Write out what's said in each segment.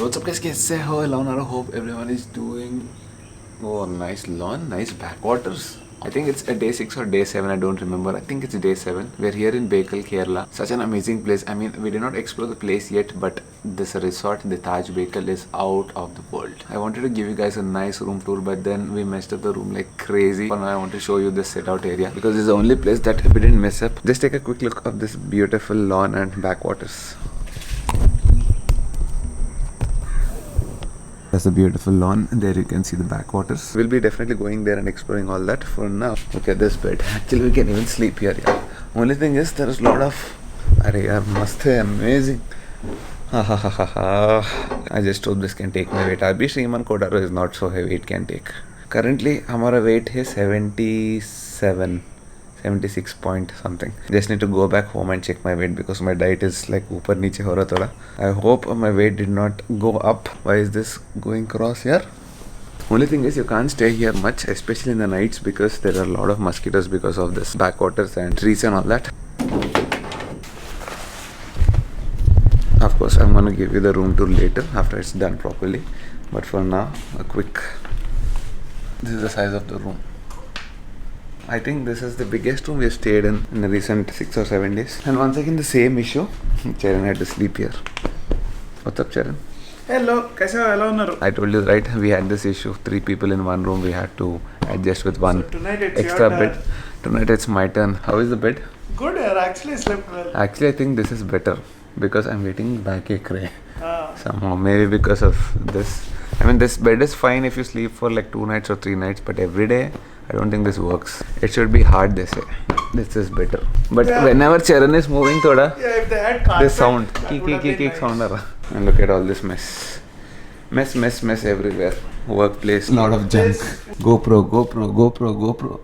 what's up guys, कैसे हो? I hope everyone is doing. Oh, nice lawn, nice backwaters. I think it's a day 6 or day 7, I don't remember. I think it's day 7. We're here in Bekal, Kerala. Such an amazing place. I mean, we did not explore the place yet, but this resort, the Taj Bekal, is out of the world. I wanted to give you guys a nice room tour, but then we messed up the room like crazy. For now, I want to show you this set out area because this is the only place that we didn't mess up. Just take a quick look of this beautiful lawn and backwaters. That's a beautiful lawn. There you can see the backwaters. We'll be definitely going there and exploring all that. For now, look at this bed. Actually, we can even sleep here. Yeah. Only thing is, there is a lot of. Arey yaar, mast hai, amazing. Ha ha ha ha ha. I just hope this can take my weight. Abhi Shriman Kodaro is not so heavy. It can take. Currently, हमारा weight is 77. 76 point something. Just need to go back home and check my weight because my diet is like ऊपर नीचे हो रहा थोड़ा. I hope my weight did not go up. Why is this going cross here? Only thing is you can't stay here much, especially in the nights because there are a lot of mosquitoes because of this backwaters and trees and all that. Of course, I'm gonna give you the room tour later after it's done properly. But for now, a quick. This is the size of the room. I think this is the biggest room we have stayed in the recent 6 or 7 days. And once again, the same issue. Charan had to sleep here. What's up, Charan? Hello, kaisa ho? Hello, Naru. I told you right, we had this issue. 3 people in one room. We had to adjust with one So tonight it's extra your bed. turn. Tonight it's my turn. How is the bed? Good, yaar. Actually, I slept well. Actually, I think this is better because I'm getting backache Ah. somehow. Maybe because of this. I mean, this bed is fine if you sleep for like 2 nights or 3 nights, but every day, I don't think this works. It should be hard, they say. This is better. But Yeah. whenever Charan is moving, thoda, Yeah, if they had carpet, this sound, that keek would have been nice. sound. And look at all this mess. Mess everywhere. Workplace, lot of junk. This- GoPro.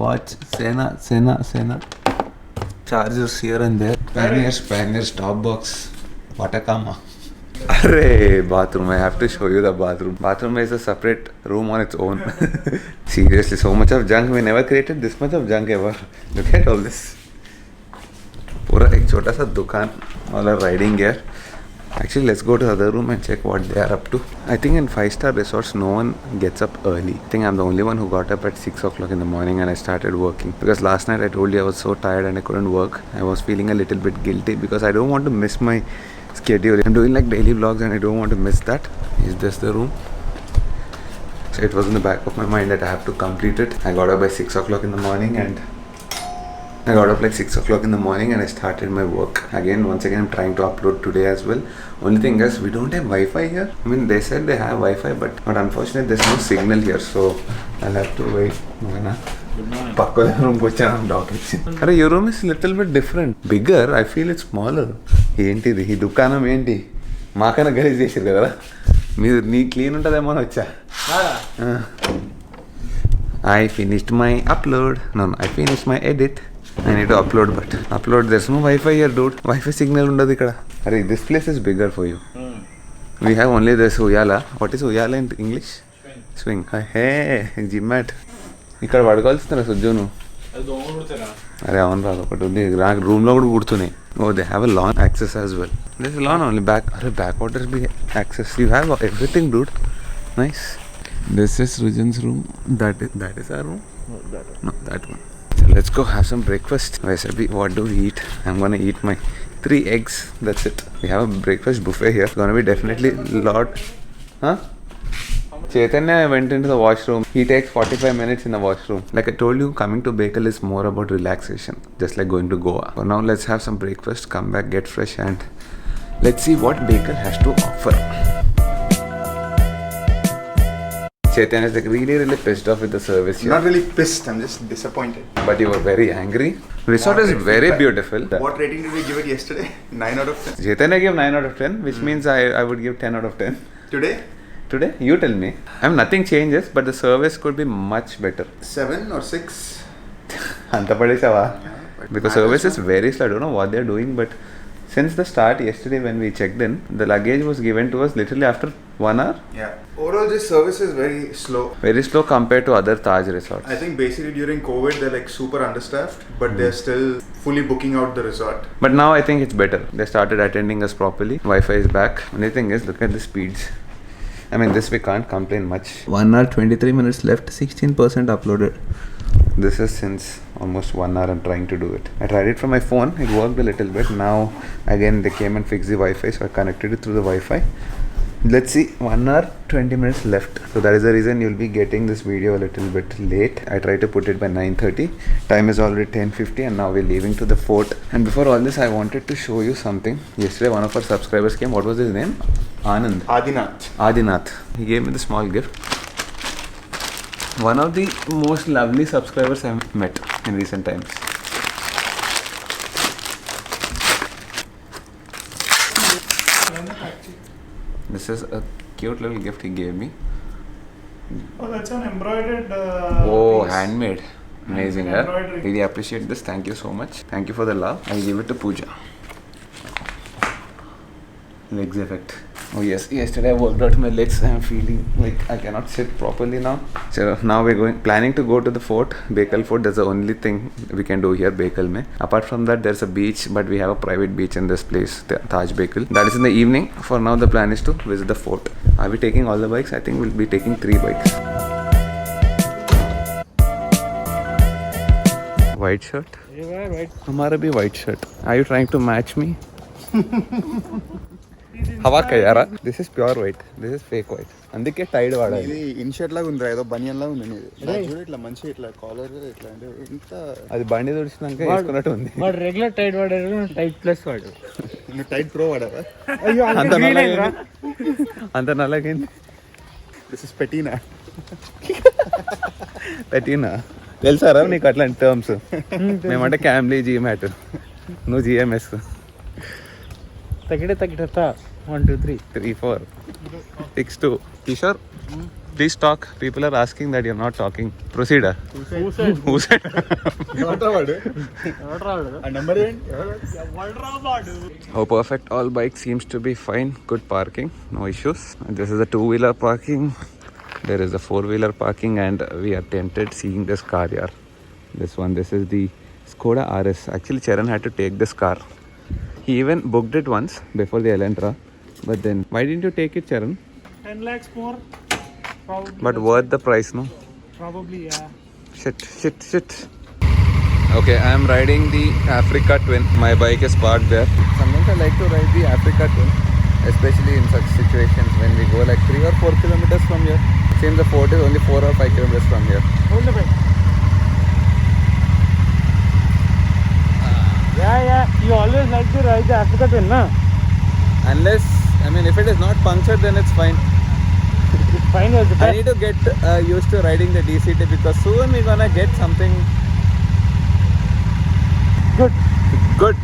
Watch, Sena. Chargers here and there. Spaniers, top box. Watakama. Array, bathroom. I have to show you the bathroom. Bathroom is a separate room on its own. Seriously, so much of junk. We never created this much of junk ever. Look at all this. पूरा एक छोटा सा दुकान वाला riding gear. Actually, let's go to the other room and check what they are up to. I think in 5-star resorts, no one gets up early. I think I'm the only one who got up at 6 o'clock in the morning and I started working. Because last night I told you I was so tired and I couldn't work. I was feeling a little bit guilty because I don't want to miss my schedule. I'm doing like daily vlogs and I don't want to miss that. Is this the room? So it was in the back of my mind that I have to complete it. I got up by 6 o'clock in the morning and I got up like 6 o'clock in the morning and I started my work. Once again, I'm trying to upload today as well. Only thing is, we don't have Wi-Fi here. I mean, they said they have Wi-Fi, but unfortunately, there's no signal here. So, I'll have to wait. Pakko's room I'm talking. Arey, your room is a little bit different. Bigger, I feel it's smaller. ఏంటి ఇది ఈ దుకాణం ఏంటి మాకన్నా గలీజ్ చేసారు కదా మీరు నీ క్లీన్ ఉంటుందేమో అని వచ్చా I finished my upload. No, I finished my edit. I need to upload, but there's no Wi-Fi here, dude. Wi-Fi signal undadu ikkada. Arey, this place is bigger for you. We have only this Uyala. What is Uyala in English? Swing. Hey, gym mat. ఇక్కడ పడుకోవాల్సిన సుజ్జును అరే అవును రాదు ఒకటి ఉంది రూమ్లో కూడా కూర్చుని oh they have a lawn access as well this lawn only back అరే back waters be access you have everything dude nice this is Rujan's room. That is our room? No, that one. So let's go have some breakfast. Vasabi, what do we eat? I'm gonna eat my 3 eggs. That's it. We have a breakfast buffet here. It's gonna be definitely lot. Huh? Chaitanya went into the washroom. He takes 45 minutes in the washroom. Like I told you, coming to Bekal is more about relaxation. Just like going to Goa. For now, let's have some breakfast, come back, get fresh and let's see what Bekal has to offer. Chaitanya is like really pissed off with the service here. Not really pissed, I'm just disappointed. But you were very angry. Resort is Moderate very feedback. beautiful. What rating did we give it yesterday? 9 out of 10. Chaitanya gave 9 out of 10, which means I would give 10 out of 10. Today, Today, you tell me. I mean, nothing changes, but the service could be much better. 7 or 6. Anta padesava. But Because matters service is not. very slow. I don't know what they're doing, but Since the start yesterday when we checked in, the luggage was given to us literally after 1 hour. Yeah. Overall, this service is very slow. Very slow compared to other Taj resorts. I think basically during COVID they're like super understaffed, but they're still fully booking out the resort. But now I think it's better. They started attending us properly. Wi-Fi is back. Only thing is, look at the speeds. I mean, this we can't complain much. 1 hour 23 minutes left, 16% uploaded. This is since almost 1 hour I'm trying to do it. I tried it from my phone, it worked a little bit. Now again they came and fixed the Wi-Fi, so I connected it through the Wi-Fi. Let's see, 1 hour 20 minutes left. So that is the reason you'll be getting this video a little bit late. I tried to put it by 9:30. Time is already 10:50 and now we're leaving to the fort. And before all this, I wanted to show you something. Yesterday one of our subscribers came. What was his name? Anand. Adinath. Adinath. He gave me the small gift. One of the most lovely subscribers I've met in recent times. This is a cute little gift he gave me. Oh, that's an embroidered. Oh, piece. handmade. Amazing, huh? Embroidery. Really appreciate this. Thank you so much. Thank you for the love. I'll give it to Pooja. Legs effect. Oh yes, yesterday I worked out my legs. I'm feeling like I cannot sit properly now. So now we're planning to go to the fort, Bekal Fort. That's the only thing we can do here, Bekal mein. Apart from that, there's a beach, but we have a private beach in this place, the Taj Bekal. That is in the evening. For now, the plan is to visit the fort. Are we taking all the bikes? I think we'll be taking 3 bikes. White shirt? हमारा भी white shirt. Are you trying to match me? हवा का यारा. This is pure white. This is fake white. అందుకే Tide వాడాలి. ఇది in shirt లాగా ఉందిరా, ఏదో బనియన్ లాగా ఉంది నీది. చూడు ఇట్లా మంచి ఇట్లా కాలర్ ఇట్లా అంటే ఇంత అది బండి తుడిచినాక వేసుకున్నట్టు ఉంది. వాడు రెగ్యులర్ టైట్ వాడారు, టైట్ ప్లస్ వాడు. నువ్వు టైట్ ప్రో వాడావా? అంత నల్లగా అంత నల్లగైంది. This is పెటీనా. పెట్టినా తెలుసారా నీకు అట్లాంటి టర్మ్స్? మేమంటే క్యామ్లీ జీమాట్, నువ్వు GMS. తగిడే 1 2 3 3 4 6 2. Kishore, please talk. People are asking that you're not talking. Proceed. Who said? ఆ నెంబర్ ఏంటి? Oh, perfect. All bikes seems to be fine. Good parking. No issues. This is a 2-wheeler parking. There is a 4-wheeler parking and we are tempted seeing this car here. This one. This is the Skoda RS. Actually, Charan had to take this car. He even booked it once before the Elantra. But then, why didn't you take it, Charan? 10 lakhs more. Probably. But worth the price, no? Probably, yeah. Shit. Okay, I am riding the Africa Twin. My bike is parked there. Sometimes I like to ride the Africa Twin, especially in such situations when we go like 3 or 4 kilometers from here. Seems the fort is only 4 or 5 kilometers from here. Hold the bike. Yeah. You always like to ride the Africa Twin, na? Unless, I mean, if it is not punctured, then it's fine. It's fine was the I best. need to get used to riding the DCT because soon we're gonna get something good.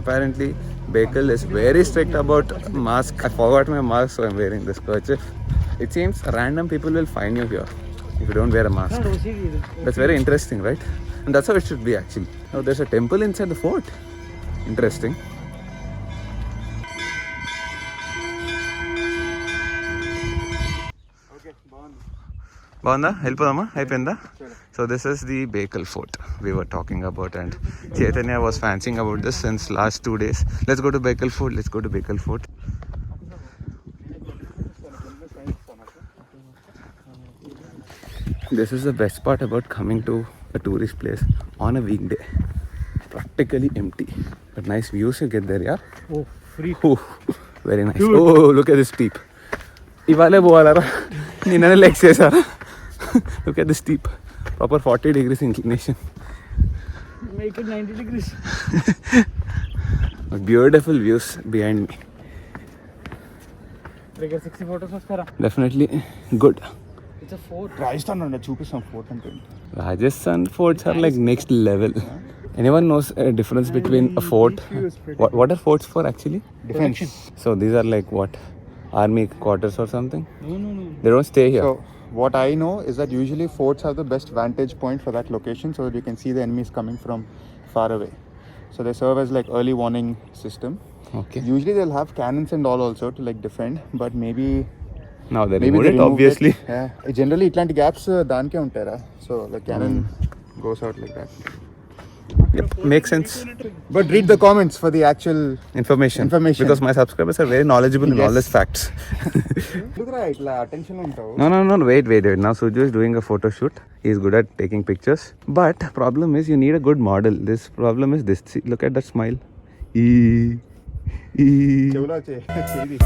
Apparently, Bekal is very strict about mask. I forgot my mask, so I'm wearing this kerchief. It seems random people will find you here if you don't wear a mask. That's very interesting, right? And that's how it should be actually. Oh, there's a temple inside the fort. Interesting. బాగుందా? వెళ్ళిపోదామా? అయిపోయిందా? So this is the Bekal Fort we were talking about and Chaitanya was fancying about this since last 2 days. Let's go to Bekal Fort. This is the best part about coming to a tourist place on a weekday. Practically empty. But nice views you get there, yeah? Oh, free. Oh, very nice. Dude. Oh, look at this steep. ఇవాళే పోవాలరా, నిన్ననే legs చేశారా? Look at the steep. Proper 40 degrees inclination. Make it 90 degrees. Beautiful views behind me. Like 60 photos వస్తారా? Definitely good. It's a fort. Rajasthan and చూపిస్తాం fort అంటే. Rajasthan forts are like next level. Anyone knows a difference between a fort? What are forts for actually? Defense. So these are like what? Army quarters or something? No. They don't stay here. So what I know is that usually forts have the best vantage point for that location, so that you can see the enemies coming from far away. So they serve as like early warning system. Okay. Usually they'll have cannons and all also to like defend, but maybe Now they maybe removed they it, removed obviously. it. Yeah. Generally ఇట్లాంటి gaps దానికే ఉంటారా, so the cannon goes out like that. Yep, makes sense. But read the comments for the actual Information. Information. Because my subscribers are very knowledgeable in all Yes. these facts. ఎందుకురా ఇట్లా attention ఉంటావు. No. Wait. Now Suju is doing a photo shoot. He's good at taking pictures. But problem is you need a good model. This problem is this. See, look at that smile. చెవులో చేయి.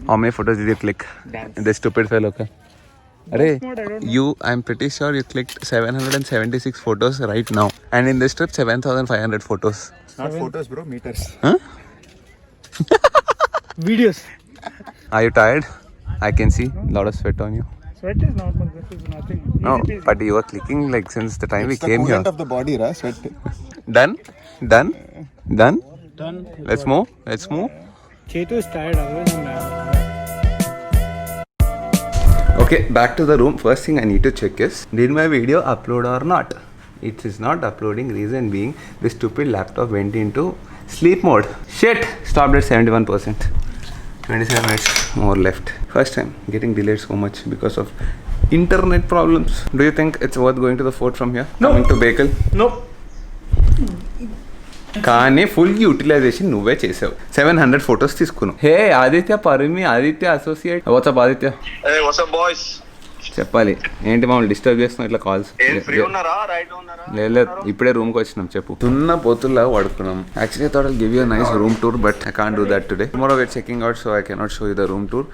How many photos did you click? This stupid fellow. Arey, I'm pretty sure you clicked 776 photos right now. And in this trip, 7,500 photos. Not photos bro, meters. Huh? Videos. Are you tired? I can see a lot of sweat on you. Sweat is normal. This is nothing. No, Easy peasy. but you were clicking like since the time we It's the came here. coolant of the body, ra, sweat. Done? Done. Let's move. Chetu is tired. Otherwise, I'm Okay, back to the room. First thing I need to check is, did my video upload or not? It is not uploading. Reason being, this stupid laptop went into sleep mode. Shit! Stopped at 71%. 27 minutes more left. First time getting delayed so much because of internet problems. Do you think it's worth going to the fort from here? No. Coming to Bekal? Nope. కానీ full utilization నువ్వే చేసావు. 700 photos తీసుకున్నావు. Hey Aditya Parimi, Aditya associate. What's up Aditya? Hey, what's up, boys? చెప్పాలి ఏంటి మమ్మల్ని disturb చేస్తున్నావు ఇట్లా calls? Free ఉన్నారా? రైట్ ఉన్నారా? లేదు ఇప్పుడే రూమ్కి వచ్చినాం. చెప్పు. తున్న పోతుల్లా పడుకున్నాం. Actually thought I'll give you nice room tour but I can't do that today. Tomorrow we're checking out so I cannot show you the room tour.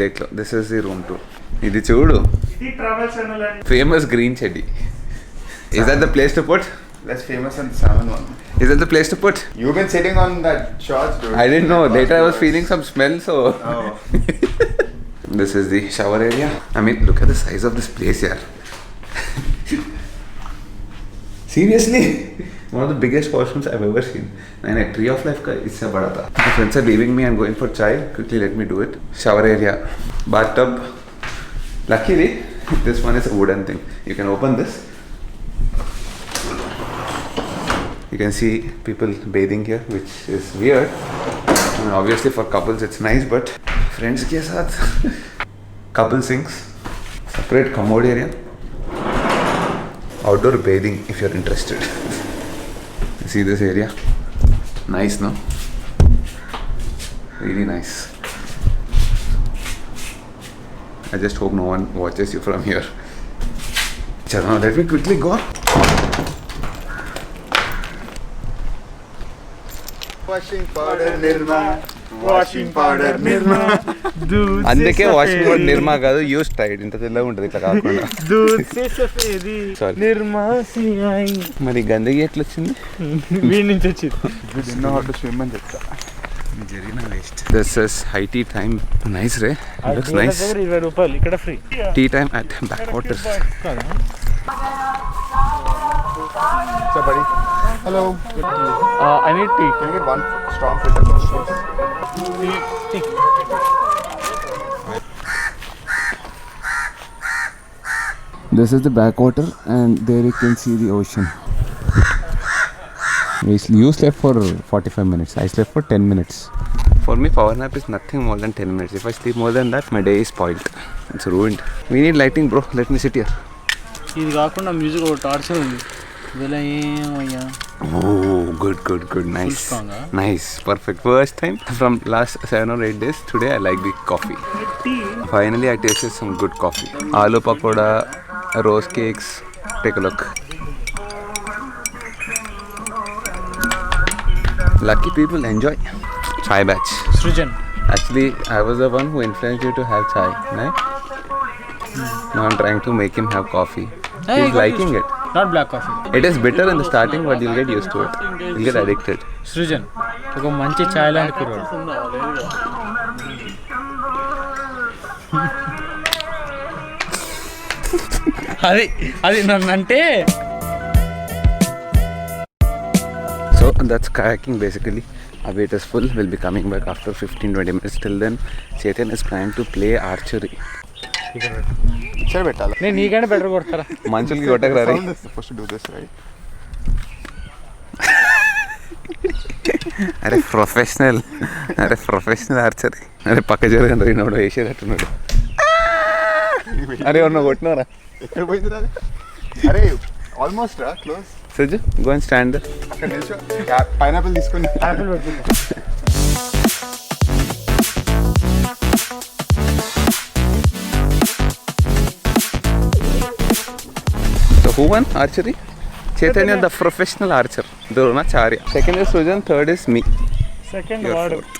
దేఖ్లో this is the room tour. ఇది చూడు, The travel channel and famous green చెడ్డీ. Is that the place to put? That's famous and salmon one. Is that the place to put? You've been sitting on that shorts, dude. I didn't know. Later I was feeling some smell, so. Oh. This is the shower area. I mean, look at the size of this place here. Seriously, one of the biggest washrooms I've ever seen. And a tree of life ka isse bada tha. My friends are leaving me and going for chai. Quickly, let me do it. Shower area, bathtub. Luckily, this one is a wooden thing. You can open this. You can see people bathing here, which is weird. I mean, obviously for couples it's nice, but friends ke saath couple sinks, separate commode area, outdoor bathing if you're interested. See this area? Nice, no? Really nice. I just hope no one watches you from here. Chalo, let me quickly go. Washing powder Nirma. Washing powder Nirma. दूध అందుకే washing powder నిర్మా కాదు, use Tide. ఇంత తెల్లగా ఉంటుంది ఇట్లా కాకుండా. दूध से सफेदी Sorry. निर्मा सी आई. మరి గందగి ఎట్లా వచ్చింది? వీడి నుంచి వచ్చింది. You didn't know how to swim and చెప్తా. This is high tea time. Nice ray. Looks nice. ₹20 ఇక్కడ free. Tea time at backwaters. So buddy. Hello. I need tea. Can you get one strong filter please? This is the backwater and there you can see the ocean. You slept for 45 minutes. I slept for 10 minutes. For me, power nap is nothing more than 10 minutes. If I sleep more than that, my day is spoiled. It's ruined. We need lighting, bro. Let me sit here. ఇది కాకుండా music ఒక torture ఉంది. ఇలా ఏమయ్యా. Oh, good. Nice. strong, huh? Nice. Perfect. First time from last 7 or 8 days. Today I like the coffee. Finally, I tasted some good coffee. Aloo pakoda, rose cakes. Take a look. Lucky people enjoy. Chai batch. Srujan. Actually, I was the one who influenced you to have chai, right? Now I'm trying to make him have coffee. Hey, He's got liking it. Not black coffee. It is bitter in the starting, but you'll get used to it. You'll get addicted. Srujan ఒక మంచి ఛాయ్ లాంటి కుర్రాడు. అది నన్ను అంటే. So that's kayaking basically. Our weight is full. We'll be coming back after 15-20 minutes. Till then, Chetan is planning to play archery. ఇక్కడ పెట్టాలి. నేను నీకంటే బెటర్ కొడతారా? మనుషులకి కొట్టకరారి. Supposed to do this, right? అరే ప్రొఫెషనల్ ఆర్చరీ. అరే పక్క జరగండి రీనోడు వేసేటట్టున్నాడు. అరే ఎవరినో కొట్టినవరా? ఎక్కడ పోయింది రా? అరే ఆల్మోస్ట్ రా close. Sajju go and stand. అక్కడ నిల్చో. పైనాపిల్ తీసుకొని యాపిల్ పెట్టుకుంటా. So who won archery? Chaitanya, the professional archer. Dronacharya. Second is Sujan, third is me. Second You're వాడు fourth.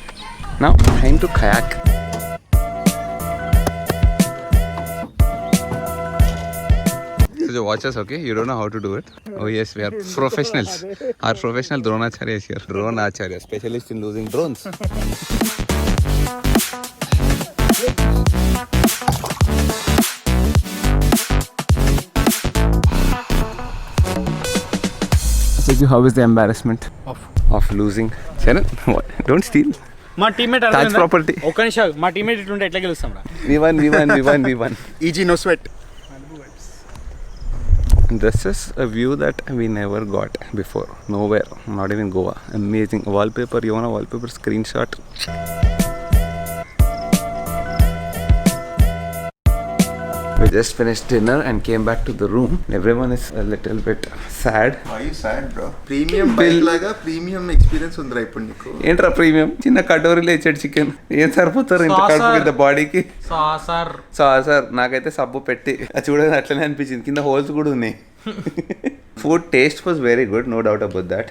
Now time to kayak. So watch us, okay? You don't know how to do it. Oh yes, we are professionals. Our professional Dronacharya is here. Dronacharya, specialist in losing drones. So how is the embarrassment of losing? Sharon, what? Don't steal. మా teammate That's property. ఒక నిమిషం, మా teammate ఇట్లుంటే ఎట్లా గెలుస్తాం రా? We won. Easy no sweat. This is a view that we never got before. Nowhere. Not even Goa. Amazing. Wallpaper. You want a wallpaper screenshot? We just finished dinner and came back to the room. Everyone is a little bit sad. Why you sad, bro? Premium bike లాగా premium experience ఉందిరా ఇప్పుడు నీకు. ఏంట్రా premium? చిన్న కటోరీలో ఇచ్చాడు chicken. ఏం సరిపోతారు ఇంత కడుపు కింద బాడీకి? సార్ నాకైతే సబ్బు పెట్టి అది చూడగానే అట్లనే అనిపించింది. కింద హోల్స్ కూడా ఉన్నాయి. Food taste was very good, no doubt about that.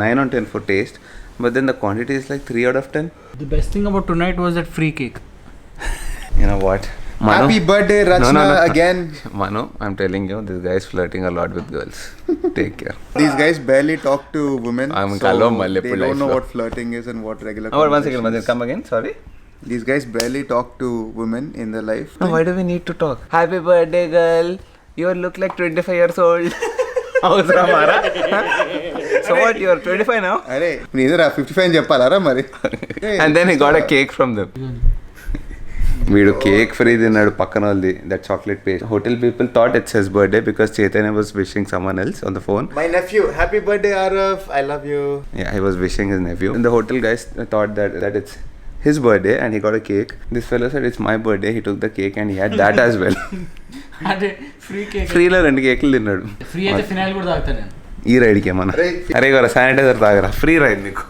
9 on 10 for taste. But then the quantity is like 3 out of 10. The best thing about tonight was that free cake. You know what? Manu? Happy birthday, Rachna, again. Manu, I'm telling you, this guy is flirting a lot with girls. Take care. These guys barely talk to women. I'm so Kalom Malle they don't know what flirting is and what regular Oh, one conversation second, is. come again, sorry. These guys barely talk to women in their life. No, why do we need to talk? Happy birthday, girl. You look like 25 years old. How's Ramara? So what, you're 25 now? అరే నీదరా 55 అని చెప్పాలరా మరి. And then he got a cake from them. వీడు cake free తిన్నాడు పక్కన వాళ్ళది, that chocolate paste. Hotel people thought it's his birthday because Chaitanya was wishing someone else on the phone. My nephew, happy birthday Araf, I love you. Yeah, he was wishing his nephew. And the hotel guys thought that it's his birthday and he got a cake. This fellow said it's my birthday. He took the cake and he had that as well. అంటే free cake. ఫ్రీలో 2 కేకులు తిన్నాడు. Free అయితే phenyl కూడా తాగుతాను నేను. ఈ రైడ్కి ఏమన్నా అరే గోరా శానిటైజర్ తాగరా, ఫ్రీ రైడ్ నీకు.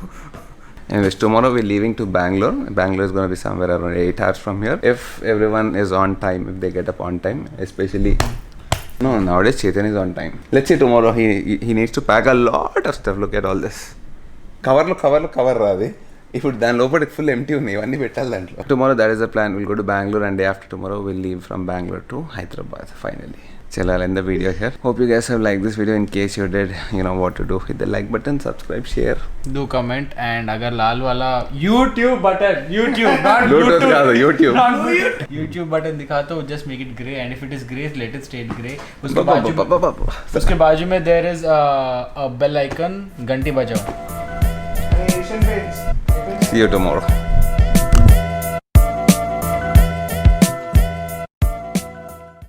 Anyways, tomorrow we're leaving to Bangalore. Bangalore is going to be somewhere around 8 hours from here. If everyone is on time, if they get up on time, especially... No, nowadays Chetan is on time. Let's say tomorrow he needs to pack a lot of stuff. Look at all this. Cover రాది. ఇప్పుడు దాని లోపల full empty ఉన్నాయి, ఇవన్నీ పెట్టాలి దాంట్లో. Tomorrow that is the plan. We'll go to Bangalore and day after tomorrow we'll leave from Bangalore to Hyderabad finally. Chalo, I'll end the video here. Hope you guys have liked this video. In case you did, you know what to do. Hit the like button, subscribe, share. Do comment and अगर लाल वाला YouTube button, YouTube not Bluetooth काదు, YouTube. YouTube button दिखा तो just make it grey and if it is grey, let it stay grey. उसके बाजू में there is a bell icon, घंटी बजाओ. See you tomorrow.